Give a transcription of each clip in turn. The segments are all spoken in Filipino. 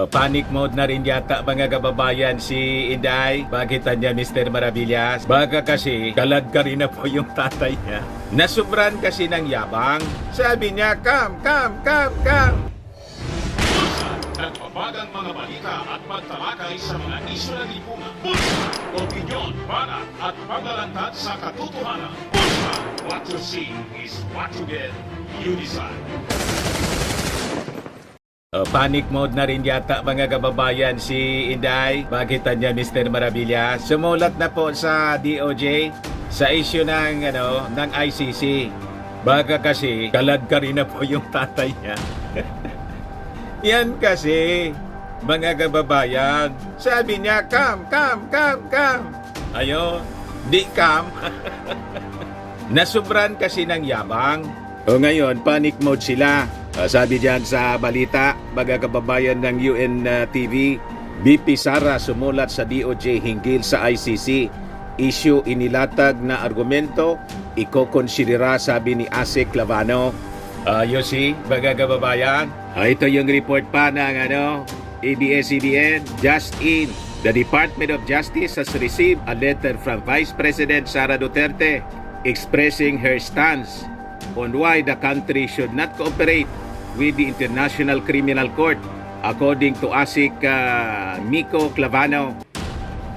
Panic mode na rin yata mga kababayan si Inday. Bakit niya Mr. Maravillas? Baka kasi kalad ka rin na po yung tatay niya. Nasubran kasi ng yabang. Sabi niya, come. Nagbabagang mga balita at pagtalakay sa mga isyu ng lipunan. Bulsa, opinyon, banat at paglalantad sa katotohanan. Bulsa, what you see is what you get. You decide. Panic mode na rin yata mga kababayan si Inday. Bakit niya Mr. Maravillas? Sumulat na po sa DOJ sa issue ng ICC. Baka kasi kalad ka rin na po yung tatay niya. Yan kasi mga kababayan. Sabi niya, come. Ayun, di come. Nasubran kasi ng yabang. O ngayon, panic mode sila. Sabi diyan sa balita, mga kababayan ng UNTV, BP Sara sumulat sa DOJ hinggil sa ICC. Issue inilatag na argumento, ikokonsidera sabi ni Ase Clavano. You see, mga kababayan, ito yung report pa ng ABS-CBN. Just in, the Department of Justice has received a letter from Vice President Sara Duterte expressing her stance on why the country should not cooperate with the International Criminal Court, according to ASIC Miko Clavano.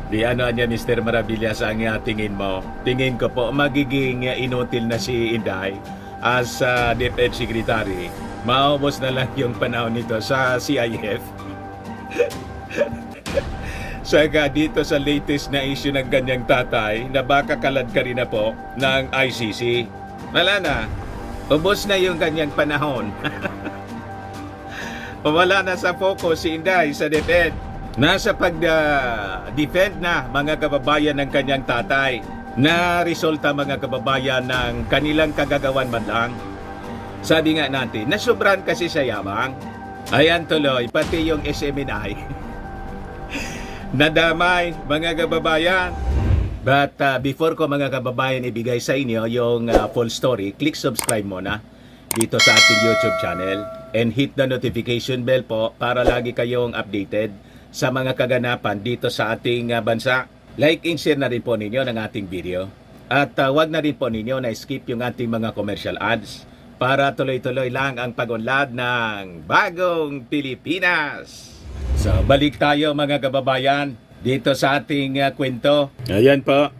Di niya Mr. Maravillas ang tingin mo? Tingin ko po magiging inutil na si Inday as DepEd Secretary. Maubos na lang yung panahon nito sa CIF. Saka dito sa latest na issue ng kanyang tatay na baka kalad ka rin na po ng ICC. Wala na. Ubos na yung kanyang panahon. Wala na sa focus si Inday sa DepEd. Nasa pag-defend na mga kababayan ng kanyang tatay na resulta mga kababayan ng kanilang kagagawan man lang. Sabi nga natin, nasobran kasi sa yabang. Ayan tuloy, pati yung SMNI. Nadamay mga kababayan. But before ko mga kababayan ibigay sa inyo yung full story, click subscribe muna dito sa ating YouTube channel and hit the notification bell po para lagi kayong updated sa mga kaganapan dito sa ating bansa. Like and share na rin po ninyo ng ating video. At wag na rin po ninyo na skip yung ating mga commercial ads para tuloy-tuloy lang ang pag-unlad ng bagong Pilipinas. So balik tayo mga kababayan dito sa ating kwento. Ayan po.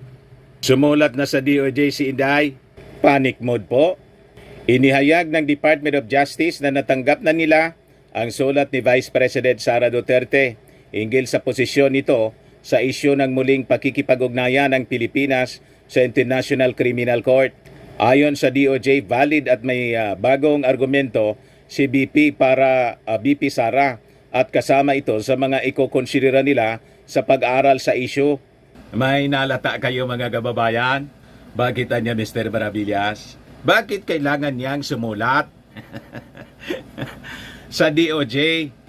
Sumulat na sa DOJ si Inday. Panic mode po. Inihayag ng Department of Justice na natanggap na nila ang sulat ni Vice President Sara Duterte hinggil sa posisyon nito sa isyu ng muling pakikipag-ugnayan ng Pilipinas sa International Criminal Court. Ayon sa DOJ, valid at may bagong argumento si BP Sara at kasama ito sa mga ikokonsidera nila sa pag-aaral sa issue. May nalata kayo mga kababayan? Bakit niya Mr. Maravillas? Bakit kailangan niyang sumulat sa DOJ?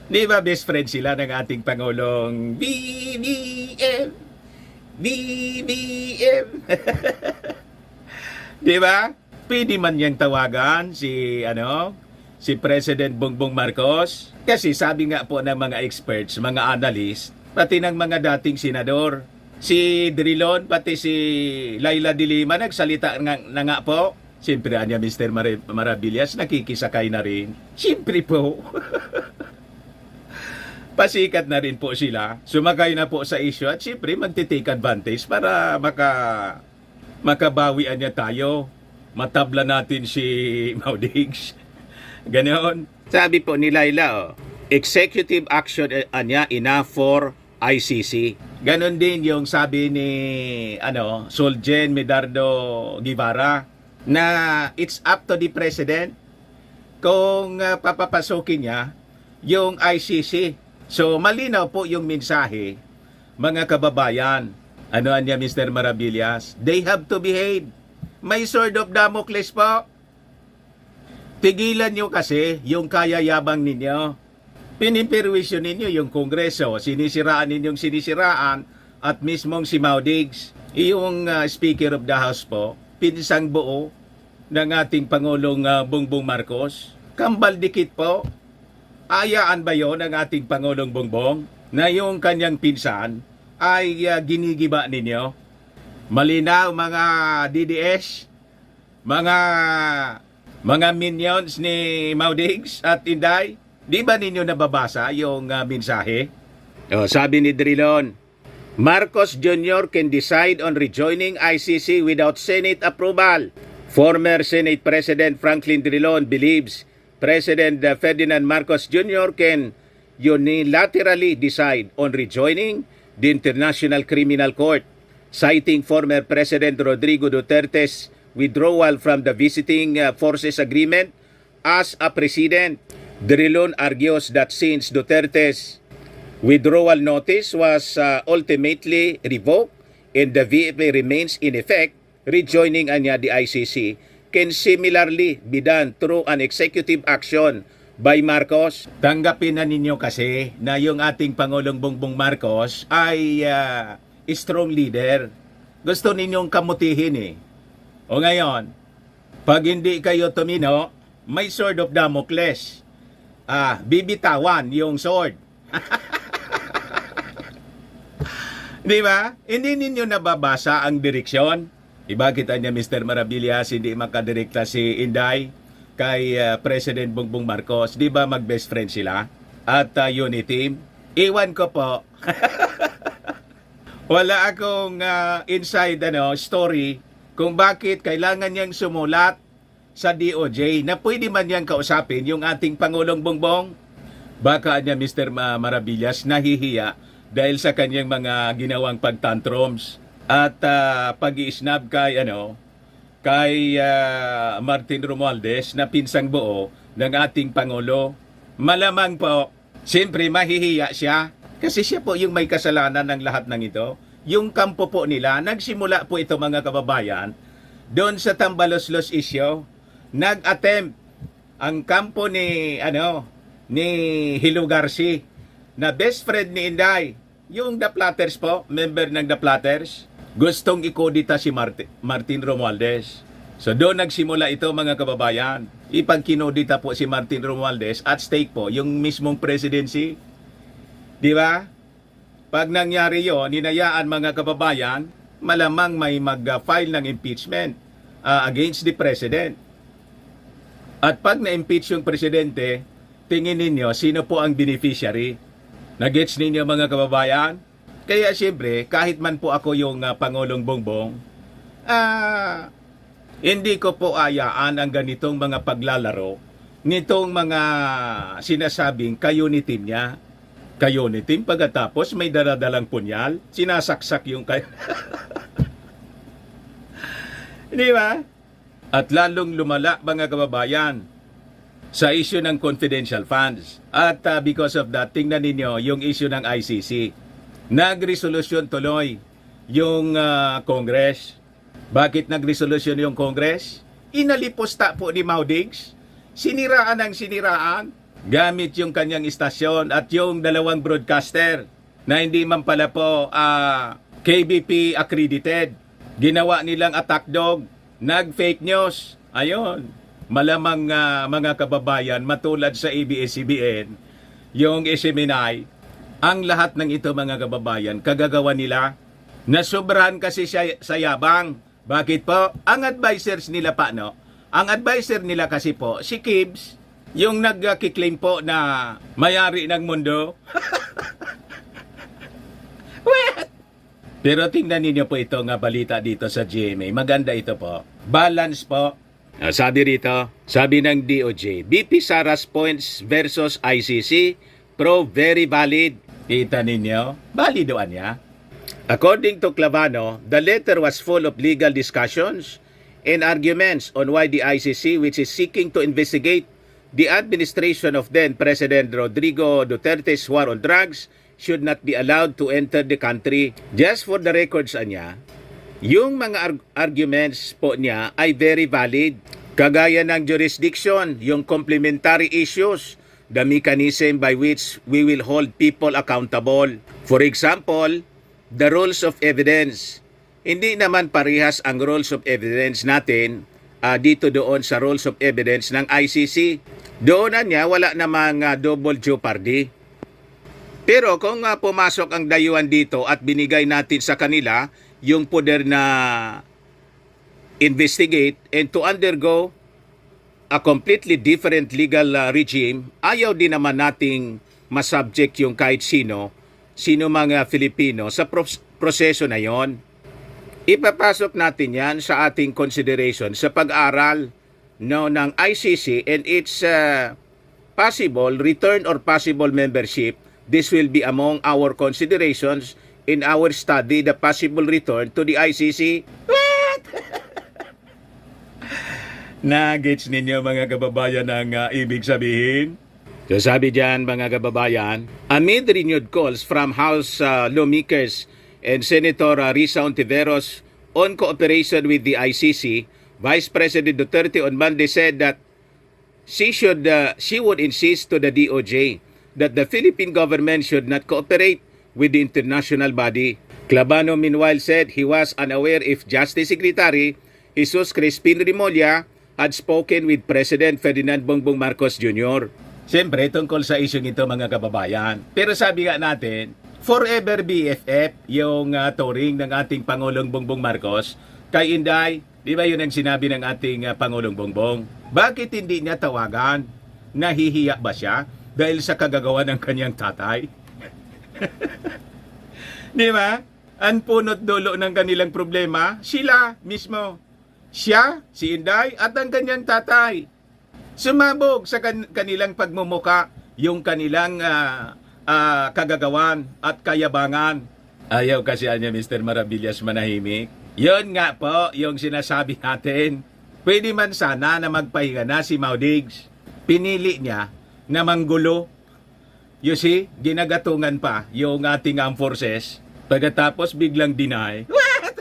Di ba best friend sila ng ating Pangulong BBM? Di ba? Pwede man niyang tawagan si President Bongbong Marcos. Kasi sabi nga po ng mga experts, mga analyst, pati ng mga dating senador, si Drilon, pati si Laila de Lima, nagsalita na nga po. Siyempre, anya Mr. Maravillas, nakikisakay na rin. Siyempre po. Pasikat na rin po sila. Sumakay na po sa issue at siyempre magtitake advantage para makabawian niya tayo. Matabla natin si Maudigs. Ganon. Sabi po ni Laila, executive action niya enough for ICC. Ganon din yung sabi ni Soljen Medardo Guevara na it's up to the President kung papapasukin niya yung ICC. So malinaw po yung mensahe mga kababayan. Ano niya Mr. Maravillas? They have to behave. May sword of Damocles po. Tigilan nyo kasi yung kayayabang ninyo. Pinipirwisyo ninyo yung Kongreso, sinisiraan ninyong sinisiraan at mismong si Maudigs, yung Speaker of the House po, pinsang buo ng ating Pangulong Bongbong Marcos. Kambal dikit po. Ayaan ba yon ng ating Pangulong Bongbong na yung kanyang pinsan ay ginigiba ninyo? Malinaw mga DDS, mga minions ni Maudigs at Inday, di ba ninyo nababasa yung mensahe? Sabi ni Drilon, Marcos Jr. can decide on rejoining ICC without Senate approval. Former Senate President Franklin Drilon believes President Ferdinand Marcos Jr. can unilaterally decide on rejoining the International Criminal Court, citing former President Rodrigo Duterte's withdrawal from the Visiting Forces Agreement as a precedent. Drilon argues that since Duterte's withdrawal notice was ultimately revoked and the VFA remains in effect, rejoining anya the ICC can similarly be done through an executive action by Marcos. Tanggapin na ninyo kasi na yung ating Pangulong Bongbong Marcos ay strong leader. Gusto ninyong kamutihin eh. O ngayon, pag hindi kayo tumino, may sword of Damocles. Bibitawan yung sword. Di ba? Hindi ninyo nababasa ang direksyon. Bakit niya Mr. Maravillas hindi makadirekta si Inday kay President Bongbong Marcos? Di ba mag-best friend sila? At unity? Iwan ko po. Wala akong inside story kung bakit kailangan niyang sumulat sa DOJ na pwede man niyang kausapin yung ating Pangulong Bongbong. Baka niya Mr. Maravillas nahihiya dahil sa kanyang mga ginawang pagtantrums at pag-iisnab kay Martin Romualdez na pinsang buo ng ating Pangulo. Malamang po, siyempre mahihiya siya kasi siya po yung may kasalanan ng lahat ng ito. Yung kampo po nila, nagsimula po ito mga kababayan doon sa Tambaloslos issue. Nag-attempt ang kampo ni Hilo Garci na best friend ni Inday, yung The Platters po, member ng The Platters, gustong ikodita si Martin Romualdez. So doon nagsimula ito mga kababayan. Ipagkinodita po si Martin Romualdez at stake po yung mismong presidency. Di ba? Pag nangyari yun, hinayaan mga kababayan, malamang may mag-file ng impeachment against the president. At pag na-impeach yung presidente, tingin ninyo sino po ang beneficiary? Nagets ninyo mga kababayan? Kaya siyempre, kahit man po ako yung Pangulong Bongbong, hindi ko po ayaan ang ganitong mga paglalaro, nitong mga sinasabing ka-unity niya. Ka-unity, pagkatapos may daradalang punyal, sinasaksak yung Di ba? At lalong lumala mga kababayan sa issue ng confidential funds. At because of that, tingnan ninyo yung issue ng ICC. Nagresolusyon tuloy yung Congress. Bakit nagresolusyon yung Congress? Inaliposta po ni Maudigs. Siniraan ang siniraan gamit yung kanyang istasyon at yung dalawang broadcaster na hindi man pala po KBP accredited. Ginawa nilang attack dog, nag-fake news. Ayon, malamang mga kababayan matulad sa ABS-CBN, yung SMNI, ang lahat ng ito mga kababayan, kagagawa nila, nasobrahan kasi sa yabang. Bakit po? Ang advisors nila pa, ang advisor nila kasi po, si Kibbs, yung nagkiklaim po na may-ari ng mundo. What? Pero tingnan ninyo po ito nga balita dito sa GMA. Maganda ito po. Balance po. Sabi rito, sabi ng DOJ, BP Sara's points versus ICC, very valid. Kita ninyo? Validoan niya. According to Clavano, the letter was full of legal discussions and arguments on why the ICC, which is seeking to investigate the administration of then-President Rodrigo Duterte's war on drugs, should not be allowed to enter the country. Just for the records niya, yung mga arguments po niya ay very valid. Kagaya ng jurisdiction, yung complementary issues, the mechanism by which we will hold people accountable. For example, the rules of evidence. Hindi naman parehas ang rules of evidence natin dito doon sa rules of evidence ng ICC. Doonan niya, wala namang double jeopardy. Pero kung pumasok ang dayuhan dito at binigay natin sa kanila yung poder na investigate and to undergo a completely different legal regime, ayaw din naman nating masubject yung kahit sino mga Filipino sa proseso na yon. Ipapasok natin yan sa ating consideration sa pag-aral ng ICC and its possible return or possible membership. This will be among our considerations in our study, the possible return to the ICC. What? Na-gets ninyo mga kababayan ang ibig sabihin? So sabi dyan mga kababayan, amid renewed calls from House lawmakers and Senator Risa Ontiveros on cooperation with the ICC, Vice President Duterte on Monday said that she would insist to the DOJ that the Philippine government should not cooperate with the international body. Clavano meanwhile said he was unaware if Justice Secretary Jesus Crispin Remulla had spoken with President Ferdinand Bongbong Marcos Jr. Siyempre, tungkol sa isyong ito mga kababayan. Pero sabi nga natin, forever BFF yung touring ng ating Pangulong Bongbong Marcos kay Inday. Di ba yun ang sinabi ng ating Pangulong Bongbong? Bakit hindi niya tawagan? Nahihiya ba siya dahil sa kagagawa ng kanyang tatay? Di ba? Ang punot dulo ng kanilang problema, sila mismo. Siya, si Inday, at ang kanyang tatay. Sumabog sa kanilang pagmumuka yung kanilang kagagawan at kayabangan. Ayaw kasi niya Mr. Maravillas manahimik. Yun nga po yung sinasabi natin. Pwede man sana na magpahinga na si Maudigs. Pinili niya na manggulo. You see, ginagatungan pa yung ating armed forces. Pagkatapos biglang deny. What?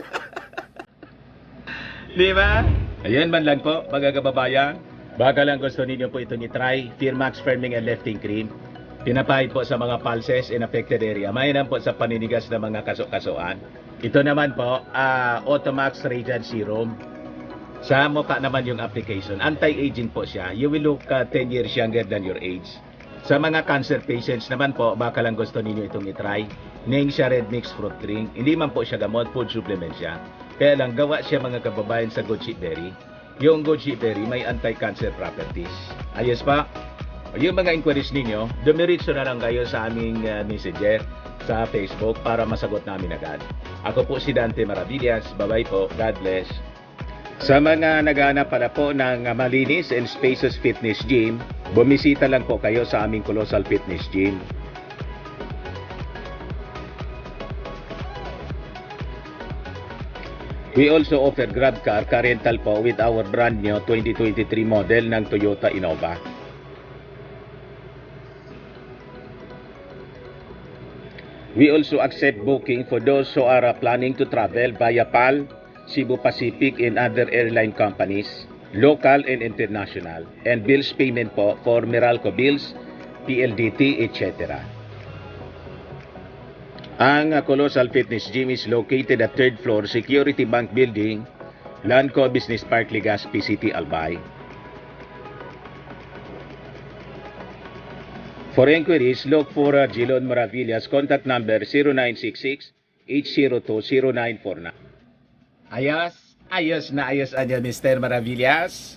Di ba? Ayan man lang po, mga kababayan. Baka lang gusto ninyo po ito ni-try. Firmax Firming and Lifting Cream. Pinapahid po sa mga pulses in affected area. Mainam po sa paninigas ng mga kaso-kasuan. Ito naman po, Automax Radiant Serum. Sa mukha naman yung application. Anti-aging po siya. You will look 10 years younger than your age. Sa mga cancer patients naman po, baka lang gusto ninyo itong i-try. Ning siya Red Mix Fruit Drink. Hindi man po siya gamot, food supplement siya. Kaya lang gawa siya mga kababayan sa goji berry. Yung goji berry may anti-cancer properties. Ayos pa? Yung mga inquiries ninyo, dumiritso na lang kayo sa aming messenger sa Facebook para masagot namin agad. Ako po si Dante Maravillas. Bye-bye po. God bless. Sa mga naghahanap pala po ng malinis and spacious fitness gym, bumisita lang po kayo sa aming Colossal Fitness Gym. We also offer Grab car rental po with our brand new 2023 model ng Toyota Innova. We also accept booking for those who are planning to travel via PAL, Cebu Pacific and other airline companies, local and international, and bills payment po for Meralco bills, PLDT, etc. Ang Colossal Fitness Gym is located at 3rd floor Security Bank Building, Lanco Business Park, Legazpi City, Albay. For inquiries, look for Gilon Maravillas. Contact number 0966-802-0949. Ayos na Mr. Maravillas.